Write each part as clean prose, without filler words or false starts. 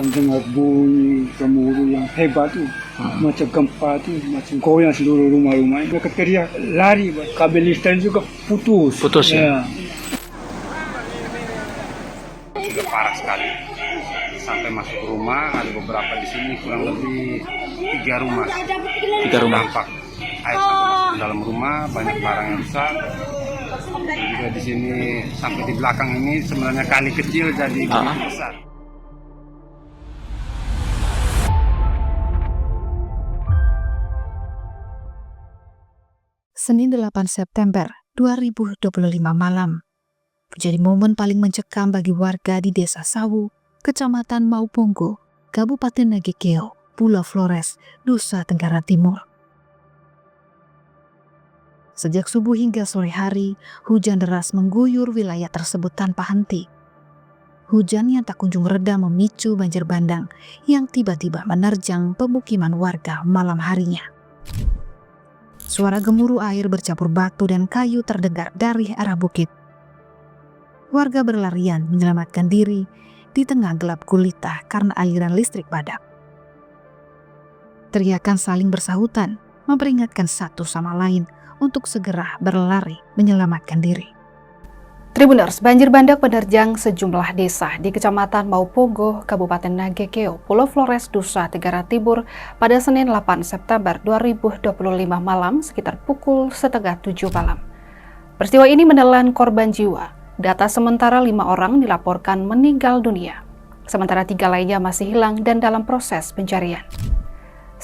dengar bunyi gemuruh yang hebat tuh, macam gempa tuh, macam goyang seluruh rumah-rumah. Mereka teriak, lari, kabel listrik juga putus. Putus ya? Sudah parah sekali. Sampai masuk rumah, ada beberapa di sini, kurang lebih 3 rumah. 3 rumah. Dampak air sampai masuk ke dalam rumah, banyak barang yang rusak. Juga di sini sampai di belakang ini sebenarnya kali kecil jadi besar. Senin 8 September 2025 malam menjadi momen paling mencekam bagi warga di Desa Sawu, Kecamatan Mauponggo, Kabupaten Nagekeo, Pulau Flores, Nusa Tenggara Timur. Sejak subuh hingga sore hari, hujan deras mengguyur wilayah tersebut tanpa henti. Hujan yang tak kunjung reda memicu banjir bandang yang tiba-tiba menerjang pemukiman warga malam harinya. Suara gemuruh air bercampur batu dan kayu terdengar dari arah bukit. Warga berlarian menyelamatkan diri di tengah gelap gulita karena aliran listrik padam. Teriakan saling bersahutan memperingatkan satu sama lain untuk segera berlari menyelamatkan diri. Tribuners, banjir bandang menerjang sejumlah desa di Kecamatan Mauponggo, Kabupaten Nagekeo, Pulau Flores, Nusa Tenggara Timur pada Senin 8 September 2025 malam sekitar pukul 6:30 malam. Peristiwa ini menelan korban jiwa. Data sementara 5 orang dilaporkan meninggal dunia, sementara 3 lainnya masih hilang dan dalam proses pencarian.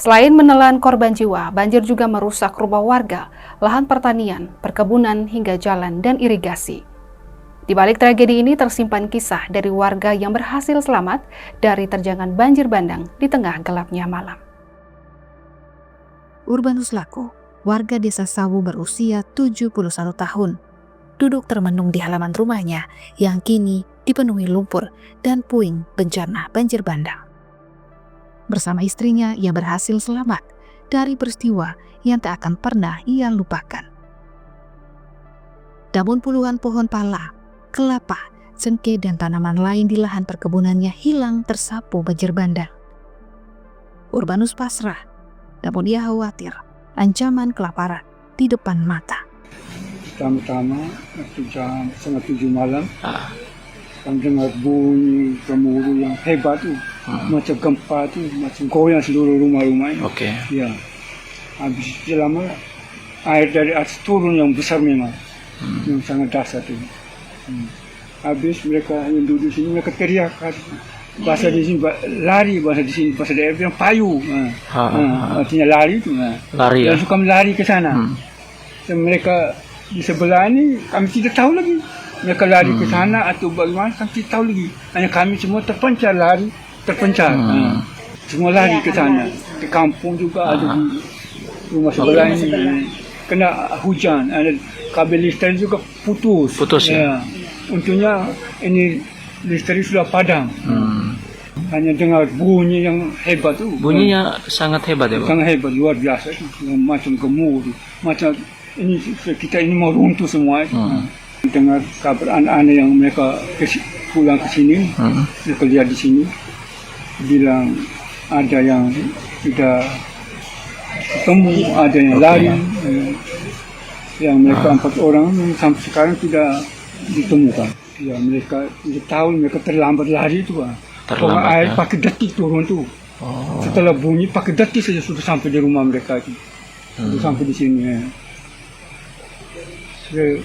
Selain menelan korban jiwa, banjir juga merusak rumah warga, lahan pertanian, perkebunan hingga jalan dan irigasi. Di balik tragedi ini tersimpan kisah dari warga yang berhasil selamat dari terjangan banjir bandang di tengah gelapnya malam. Urbanus Lako, warga Desa Sawu berusia 71 tahun, duduk termenung di halaman rumahnya yang kini dipenuhi lumpur dan puing bencana banjir bandang. Bersama istrinya, ia berhasil selamat dari peristiwa yang tak akan pernah ia lupakan. Namun puluhan pohon pala, kelapa, cengkeh, dan tanaman lain di lahan perkebunannya hilang tersapu banjir bandang. Urbanus pasrah, namun ia khawatir ancaman kelaparan di depan mata. Pertama-tama, waktu jam 6:30 malam, kami dengar bunyi gemuruh yang hebat tuh, macam gempa tuh, macam goyang seluruh rumah-rumah. Oke. Ya, habis itu lama air dari atas turun yang besar memang, yang sangat dahsyat tuh. Habis mereka yang duduk sini mereka teriak, bahasa di sini lari, bahasa di sini bahasa daerah bilang payu, artinya lari itu. Lari ya. Langsung kami lari ke sana. Dan mereka di sebelah ini kami tidak tahu lagi mereka lari ke sana atau bagaimana, kami tidak tahu lagi. Hanya kami semua terpencar lari, terpencar. Semua lari ke sana, ke kampung juga ada di rumah sebelah ini. Kena hujan, ada kabel listrik juga putus. Putus ya. Untungnya ini listrik sudah padam. Hanya dengar bunyi yang hebat tuh. Bunyinya sangat hebat ya, Pak? Sangat hebat, luar biasa. Macam gemuruh, macam ini kita ini mau runtuh semua. Dengar kabar anak-anak yang mereka pulang ke sini, mereka lihat di sini, bilang ada yang sudah ketemu, ada yang lari. Yang mereka 4 orang sampai sekarang tidak ditemukan. Ya, mereka tidak tahu, mereka terlambat lari itu, Pak. Kalau air pakai detik turun tuh. Setelah bunyi pakai detik saja sudah sampai di rumah mereka itu. Sudah sampai di sini. Ya.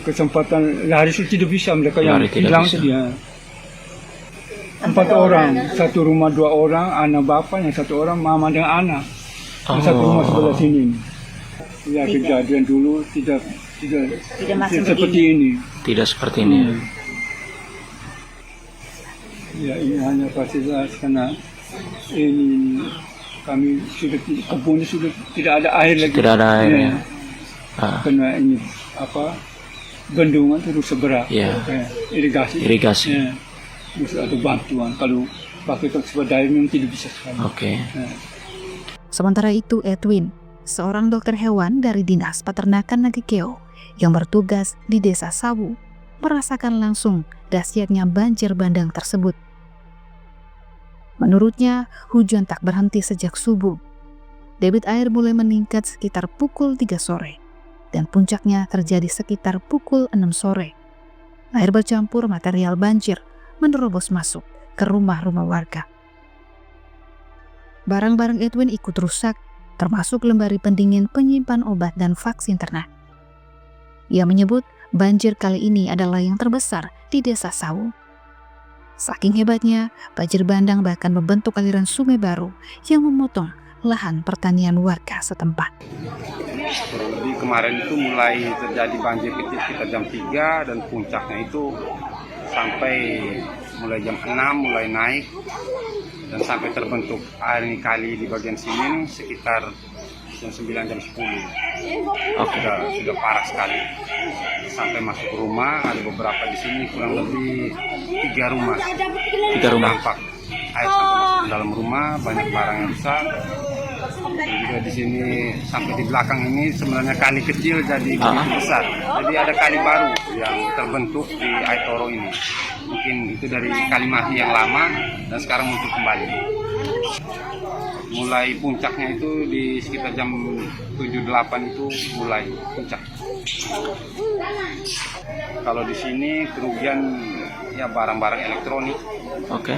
Kesempatan lari itu tidak bisa, mereka yang hilang tadi. Ya. 4 orang, satu rumah 2 orang, anak bapak, yang 1 orang mama dengan anak. Satu rumah sebelah sini. Ya, kejadian dulu tidak seperti ini. Tidak seperti ini. Ya, ini hanya fasilitas karena ini kami sudah kebunnya sudah tidak ada air lagi. Tidak ada air. Ya. Karena ini bendungan terus seberat. Ya. Irigasi. Ya. Terus ada bantuan kalau pakai swadaya memang tidak bisa sekali. Oke. Ya. Sementara itu Edwin, seorang dokter hewan dari Dinas Peternakan Nagekeo yang bertugas di Desa Sawu, merasakan langsung dahsyatnya banjir bandang tersebut. Menurutnya, hujan tak berhenti sejak subuh. Debit air mulai meningkat sekitar pukul 3 sore, dan puncaknya terjadi sekitar pukul 6 sore. Air bercampur material banjir menerobos masuk ke rumah-rumah warga. Barang-barang Edwin ikut rusak, termasuk lemari pendingin penyimpan obat dan vaksin ternak. Ia menyebut banjir kali ini adalah yang terbesar di Desa Sawu. Saking hebatnya, banjir bandang bahkan membentuk aliran sungai baru yang memotong lahan pertanian warga setempat. Kurang lebih kemarin itu mulai terjadi banjir kecil sekitar jam 3 dan puncaknya itu sampai mulai jam 6 mulai naik dan sampai terbentuk air kali di bagian sini sekitar jam 9 jam 10. Sudah parah sekali. Sampai masuk rumah, ada beberapa di sini kurang lebih 3 rumah. 3 rumah. Dampak air sampai masuk ke dalam rumah, banyak barang yang rusak. Dan juga di sini sampai di belakang ini sebenarnya kali kecil jadi begitu besar. Jadi ada kali baru yang terbentuk di Aitoro ini. Mungkin itu dari kali Mahi yang lama dan sekarang muncul kembali. Mulai puncaknya itu di sekitar jam 7-8 itu mulai puncak. Kalau di sini kerugian ya barang-barang elektronik. Oke.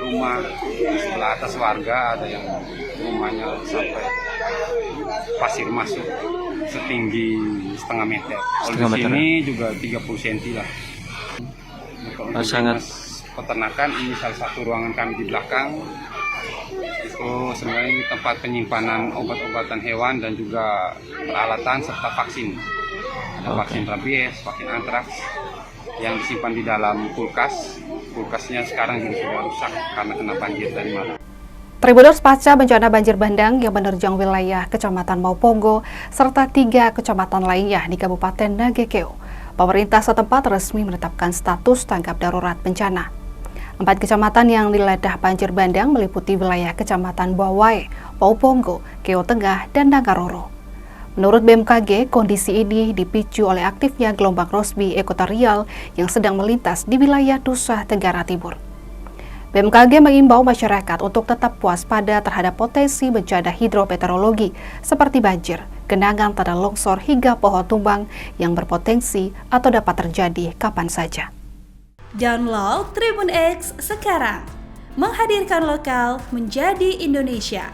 Rumah sebelah atas warga ada yang rumahnya sampai pasir masuk setinggi setengah meter. Kalau di sini juga 30 cm lah. Kalau sangat peternakan ini salah satu ruangan kami di belakang. Itu sebenarnya ini tempat penyimpanan obat-obatan hewan dan juga peralatan serta vaksin. Ada vaksin rabies, vaksin antraks yang disimpan di dalam kulkas. Kulkasnya sekarang juga sudah rusak karena kena banjir dari mana. Tribuners, pasca bencana banjir bandang yang menerjang wilayah Kecamatan Maupongo serta 3 kecamatan lainnya di Kabupaten Nagekeo, pemerintah setempat resmi menetapkan status tanggap darurat bencana. 4 kecamatan yang dilanda banjir bandang meliputi wilayah Kecamatan Bawai, Maupongo, Keo Tengah, dan Nagaroro. Menurut BMKG, kondisi ini dipicu oleh aktifnya gelombang Rossby ekuatorial yang sedang melintas di wilayah Nusa Tenggara Timur. BMKG mengimbau masyarakat untuk tetap waspada terhadap potensi bencana hidrometeorologi seperti banjir, genangan tanah longsor hingga pohon tumbang yang berpotensi atau dapat terjadi kapan saja. Download Tribun X sekarang, menghadirkan lokal menjadi Indonesia.